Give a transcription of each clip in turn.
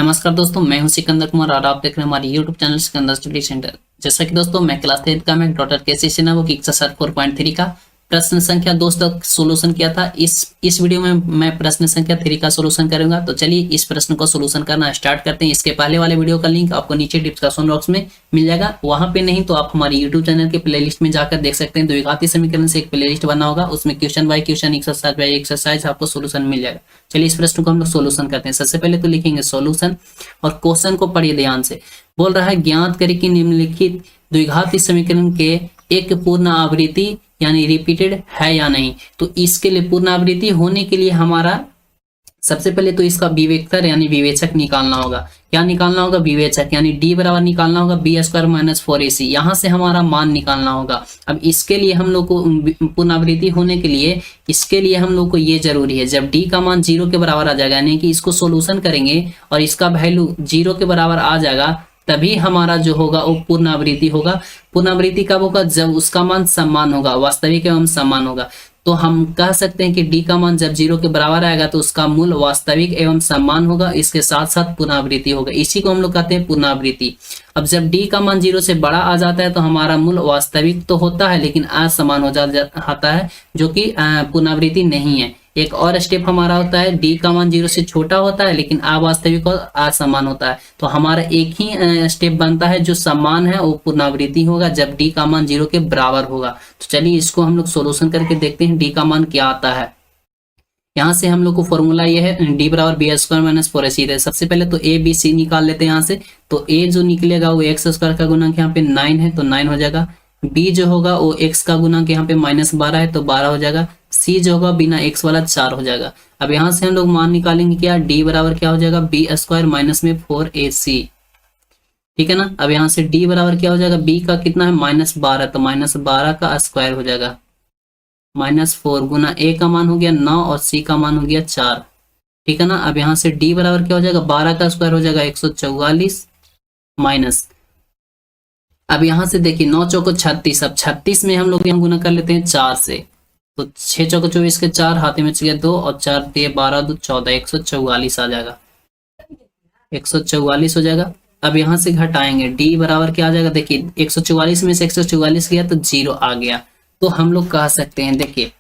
नमस्कार दोस्तों, मैं हूं सिकंदर कुमार और आप देख रहे हैं हमारे YouTube channel Sikandar study centre. जैसा कि दोस्तों मैं क्लास 10 का मैं डॉक्टर केसी सिन्हा वो की एक्सरसाइज 4.3 का प्रश्न संख्या 2 तक सोल्यूशन किया था। इस वीडियो में मैं प्रश्न संख्या 3 का सोल्यूशन करूंगा। तो चलिए इस प्रश्न को सोल्यूशन करना स्टार्ट करते हैं। इसके पहले वाले वीडियो का लिंक आपको नीचे डिस्क्रिप्शन बॉक्स में मिल जाएगा, वहां पे नहीं तो आप हमारे यूट्यूब चैनल के प्लेलिस्ट में जाकर देख सकते हैं। द्विघाती समीकरण से एक प्लेलिस्ट बना होगा, उसमें question by question, exercise by exercise आपको सोल्यूशन मिल जाएगा। चलिए इस प्रश्न को हम लोग सोल्यूशन करते हैं। सबसे पहले तो लिखेंगे सोल्यूशन और क्वेश्चन को पढ़िए ध्यान से। बोल रहा है ज्ञात करें कि निम्नलिखित द्विघाती समीकरण के एक पूर्ण आवृत्ति यानी रिपीटेड है या नहीं। तो इसके लिए पूर्ण आवृत्ति होने के लिए हमारा सबसे पहले तो इसका विवेक्तर यानी विवेचक निकालना होगा। क्या निकालना होगा? विवेचक, यानी डी बराबर निकालना होगा b² - 4ac। यहाँ से हमारा मान निकालना होगा। अब इसके लिए हम लोग को पुनरावृत्ति होने के लिए इसके लिए हम लोग को ये जरूरी है, जब डी का मान 0 के बराबर आ जाएगा, यानी कि इसको सोल्यूशन करेंगे और इसका वैल्यू 0 के बराबर आ जाएगा, तभी हमारा जो होगा वो पुनरावृत्ति होगा। पुनरावृत्ति कब होगा? जब उसका मान समान होगा, वास्तविक एवं समान होगा। तो हम कह सकते हैं कि डी का मान जब 0 के बराबर आएगा तो उसका मूल वास्तविक एवं समान होगा, इसके साथ साथ पुनरावृत्ति होगा। इसी को हम लोग कहते हैं पुनरावृत्ति। अब जब डी का मान 0 से बड़ा आ जाता है तो हमारा मूल वास्तविक तो होता है लेकिन असमान हो जाता है, जो कि पुनरावृत्ति नहीं है। एक और स्टेप हमारा होता है, डी का मान 0 से छोटा होता है लेकिन अवास्तविक और असमान होता है। तो हमारा एक ही स्टेप बनता है जो समान है, वो पुनरावृत्ति होगा जब डी का मान 0 के बराबर होगा। तो चलिए इसको हम लोग सोल्यूशन करके देखते हैं डी का मान क्या आता है। यहाँ से हम लोग को फॉर्मूला ये है, डी बराबर b² - 4ac। सबसे पहले तो a b c निकाल लेते हैं यहाँ से। तो a जो निकलेगा वो x² का गुणांक यहाँ पे 9 है तो 9 हो जाएगा। b जो होगा वो x का गुणांक यहाँ पे -12 है तो 12 हो जाएगा। c जो होगा बिना x वाला 4 हो जाएगा। अब यहाँ से हम लोग मान निकालेंगे क्या? d बराबर क्या हो जाएगा? b² - 4ac। ठीक है ना। अब यहाँ से d बराबर क्या हो जाएगा? b का कितना है? -12, तो -12 का स्क्वायर हो जाएगा। -4 गुना a का मान हो गया 9 और c का मान हो गया 4। ठीक है ना। अब यहाँ से d बराबर क्या हो जाएगा? 12 का स्क्वायर हो जाएगा 144 माइनस। अब यहाँ से देखिए 9 चौको 36। अब 36 में हम लोग यहाँ गुना कर लेते हैं 4 से, तो 6 चौको 24 के 4 हाथी में गया 2 और 4 दिए 12 2 14, 144 आ जाएगा। 144 हो जाएगा। अब यहाँ से घटाएंगे, d बराबर क्या आ जाएगा? देखिए 144 में से 144 गया तो 0 आ गया। तो हम लोग कह सकते हैं, देखिए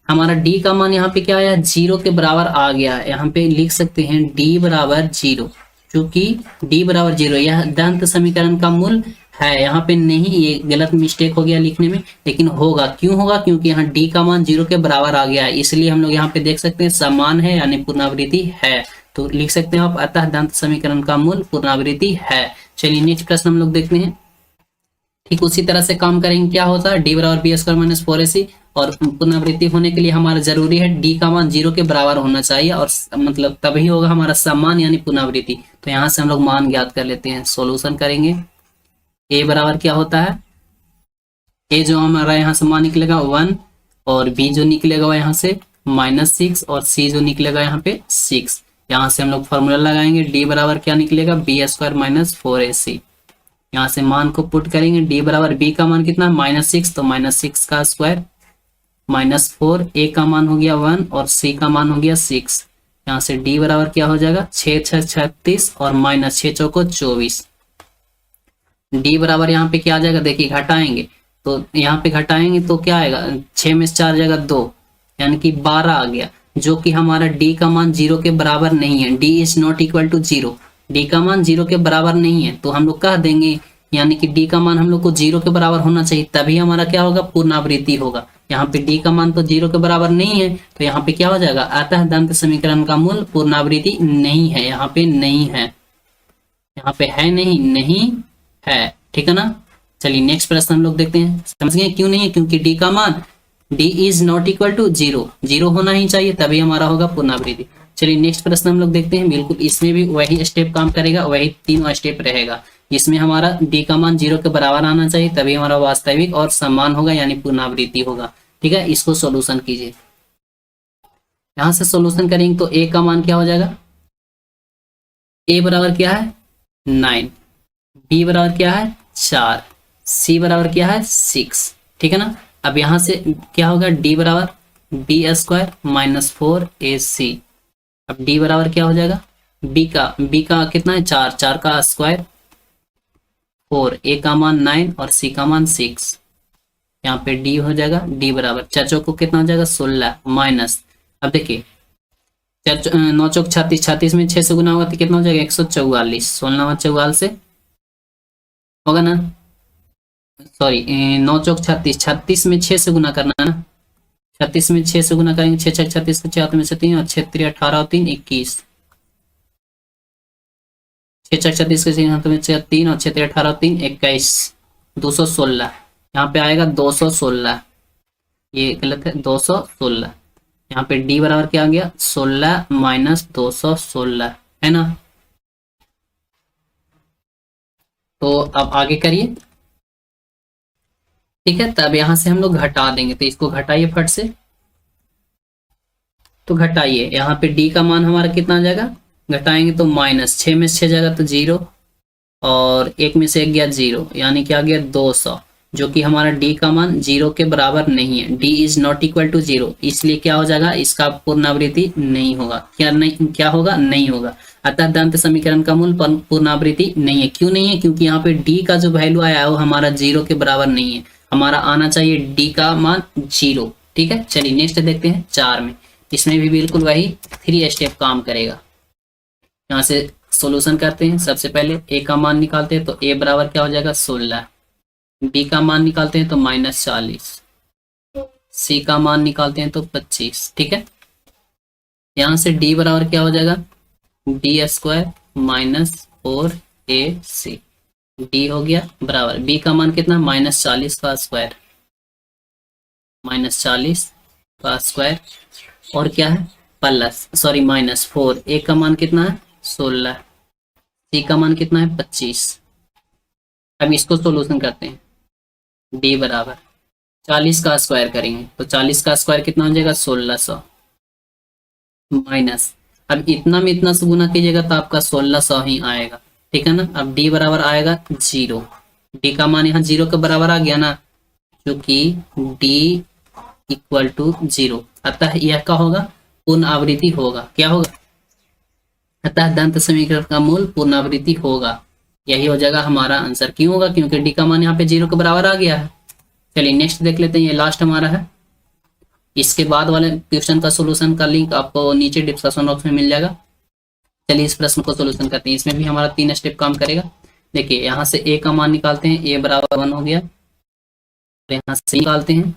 हमारा d का मान यहाँ पे क्या आया? 0 के बराबर आ गया है। यहाँ पे लिख सकते हैं d बराबर 0, क्योंकि d बराबर 0 यह दंत समीकरण का मूल है। यहाँ पे नहीं, ये गलत मिस्टेक हो गया लिखने में, लेकिन होगा। क्यों होगा? क्योंकि यहाँ d का मान 0 के बराबर आ गया है, इसलिए हम लोग यहाँ पे देख सकते हैं समान है यानी पुनरावृत्ति है। तो लिख सकते हैं आप, अतः दंत समीकरण का मूल पुनरावृत्ति है। चलिए नेक्स्ट प्रश्न हम लोग देखते हैं। ठीक उसी तरह से काम करेंगे। क्या होता है? d बराबर b² - 4ac, और पुनरावृत्ति होने के लिए हमारा जरूरी है d का मान 0 के बराबर होना चाहिए, और मतलब तभी होगा हमारा समान यानी पुनरावृत्ति। तो यहाँ से हम लोग मान ज्ञात कर लेते हैं, सोल्यूशन करेंगे। a बराबर क्या होता है? a जो हमारा यहाँ से मान निकलेगा 1, और b जो निकलेगा वो यहाँ से -6, और c जो निकलेगा यहाँ पे 6। यहाँ से हम लोग फॉर्मूला लगाएंगे, d बराबर क्या निकलेगा? b² - 4ac। यहाँ से मान को पुट करेंगे, d बराबर b का मान कितना? -6, तो -6 का स्क्वायर -4, a का मान हो गया 1 और c का मान हो गया 6। यहाँ से d बराबर क्या हो जाएगा? 6 6 36 और -6 चौको 24। d बराबर यहाँ पे क्या आ जाएगा? देखिए घटाएंगे, तो यहाँ पे घटाएंगे तो क्या आएगा? 6 में से 4 जाएगा 2, यानी कि 12 आ गया, जो कि हमारा d का मान 0 के बराबर नहीं है। d is not equal to 0, d का मान 0 के बराबर नहीं है। तो हम लोग कह देंगे, यानी कि d का मान हम लोग को 0 के बराबर होना चाहिए, तभी हमारा क्या होगा? पुनरावृत्ति होगा। यहाँ पे d का मान तो 0 के बराबर नहीं है, तो यहाँ पे क्या हो जाएगा? अतः दंत समीकरण का मूल पुनरावृत्ति नहीं है। यहाँ पे नहीं है, यहाँ पे है नहीं है। ठीक है ना। चलिए नेक्स्ट प्रश्न हम लोग देखते हैं। समझ गए क्यों नहीं है? क्योंकि d का मान d is not equal to 0, 0 होना ही चाहिए, तभी हमारा होगा पुनरावृत्ति। चलिए नेक्स्ट प्रश्न हम लोग देखते हैं। बिल्कुल इसमें भी वही स्टेप काम करेगा, वही तीनों स्टेप रहेगा। इसमें हमारा d का मान 0 के बराबर आना चाहिए, तभी हमारा वास्तविक और समान होगा यानी पुनरावृत्ति होगा। ठीक है, इसको सोल्यूशन कीजिए। यहाँ से सोल्यूशन करेंगे तो a का मान क्या हो जाएगा? a बराबर क्या है? 9, b बराबर क्या है? 4, c बराबर क्या है? 6। ठीक है ना। अब यहाँ से क्या होगा? d बराबर b² - 4ac। अब d बराबर क्या हो जाएगा? बी का कितना है 4, 4 का स्क्वायर 4, ए का मान 9 और सी का मान 6। यहाँ पे डी हो जाएगा, डी बराबर 4 चौक को कितना हो जाएगा 16 माइनस, अब देखिए 9 चौक 36, 36 में 6 से गुना होगा तो कितना हो जाएगा 144, 16 44 से होगा ना, सॉरी 9 चौक 36, 36 में 6 से गुना करना है ना, 36 में 6 से गुना करेंगे, 6 छक 36 का 4 में से 3 और 6 3 18 और 3 21, 6 छक 36 के 3 और 6 3 18 और 3 21, 216। यहाँ पे आएगा 216, ये गलत है 216। यहाँ पे डी बराबर क्या आ गया 16 माइनस 216 है ना। तो अब आगे करिए, ठीक है। तब यहां से हम लोग घटा देंगे, तो इसको घटाइए फट से, तो घटाइए यहाँ पे डी का मान हमारा कितना आ जाएगा, घटाएंगे तो माइनस 6 में से 6 जाएगा तो 0 और 1 में से 1 गया 0, यानी क्या आ गया 200, जो कि हमारा डी का मान 0 के बराबर नहीं है, D is not equal to 0, इसलिए क्या हो जाएगा इसका पुनरावृत्ति नहीं होगा, क्या नहीं, क्या होगा नहीं होगा। अतः दंत समीकरण का मूल पुनरावृत्ति नहीं है। क्यों नहीं है, क्योंकि यहाँ पे डी का जो वैल्यू आया है वो हमारा 0 के बराबर नहीं है, हमारा आना चाहिए डी का मान 0, ठीक है। चलिए नेक्स्ट देखते हैं 4 में, इसमें भी बिल्कुल वही 3 स्टेप काम करेगा। यहाँ से सॉल्यूशन करते हैं, सबसे पहले ए का मान निकालते हैं, तो ए बराबर क्या हो जाएगा 16, बी का मान निकालते हैं तो -40, सी का मान निकालते हैं तो 25, ठीक है। यहाँ से डी बराबर क्या हो जाएगा D square minus 4ac, D हो गया बराबर, बी का मान कितना -40 का स्क्वायर, -40 का स्क्वायर और क्या है प्लस, सॉरी -4, ए का मान कितना है 16, सी का मान कितना है 25। अब इसको सोल्यूशन करते हैं, डी बराबर 40 का स्क्वायर करेंगे तो 40 का स्क्वायर कितना हो जाएगा 1600 माइनस, अब इतना में इतना से गुना कीजिएगा तो आपका 1600 ही आएगा, ठीक है ना। अब डी बराबर आएगा 0, डी का मान यहाँ 0 के बराबर आ गया ना, क्योंकि डी इक्वल टू 0, अतः यह क्या होगा पुनरावृत्ति होगा, क्या होगा, अतः दंत समीकरण का मूल पुनरावृत्ति होगा, यही हो जाएगा हमारा आंसर। क्यों होगा, क्योंकि डी का मान यहाँ पे 0 के बराबर आ गया है। चलिए नेक्स्ट देख लेते हैं, ये लास्ट हमारा है, इसके बाद वाले क्वेश्चन का सॉल्यूशन का लिंक आपको नीचे डिस्क्रिप्शन बॉक्स में मिल जाएगा। चलिए इस प्रश्न को सॉल्यूशन करते हैं, इसमें भी हमारा 3 स्टेप काम करेगा। देखिए यहाँ से ए का मान निकालते हैं, ए बराबर 1 हो गया, तो यहाँ से निकालते हैं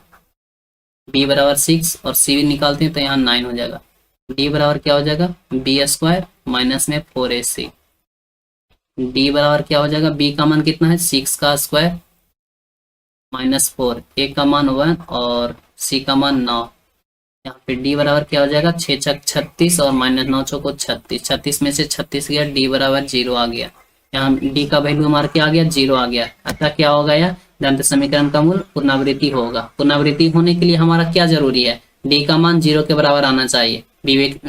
बी बराबर 6 और सी निकालते हैं तो यहाँ 9 हो जाएगा, डी बराबर क्या हो जाएगा बी स्क्वायर माइनस में 4ac, डी बराबर क्या हो जाएगा, बी का मान कितना है 6 का स्क्वायर -4, ए का मान 1 और सी का मान 9, यहाँ पे डी बराबर क्या हो जाएगा 6 छक 36 और -9 चौको 36, 36 में से 36 गया, डी बराबर 0 आ गया, यहाँ डी का वैल्यू हमारा क्या आ गया 0 आ गया। अतः क्या होगा यह दंत समीकरण का मूल पुनरावृत्ति होगा। पुनरावृत्ति होने के लिए हमारा क्या जरूरी है, डी का मान 0 के बराबर आना चाहिए,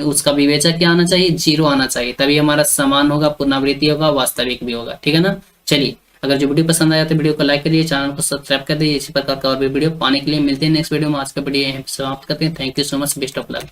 उसका विवेचक क्या आना चाहिए 0 आना चाहिए, तभी हमारा समान होगा, पुनरावृत्ति होगा, वास्तविक भी होगा, ठीक है ना। चलिए अगर जो वीडियो पसंद आया तो वीडियो को लाइक करिए, चैनल को सब्सक्राइब कर दीजिए, इसी प्रकार का और भी वीडियो पाने के लिए। मिलते हैं नेक्स्ट वीडियो में, आज का वीडियो यहीं समाप्त करते हैं। Thank you so much, best of luck.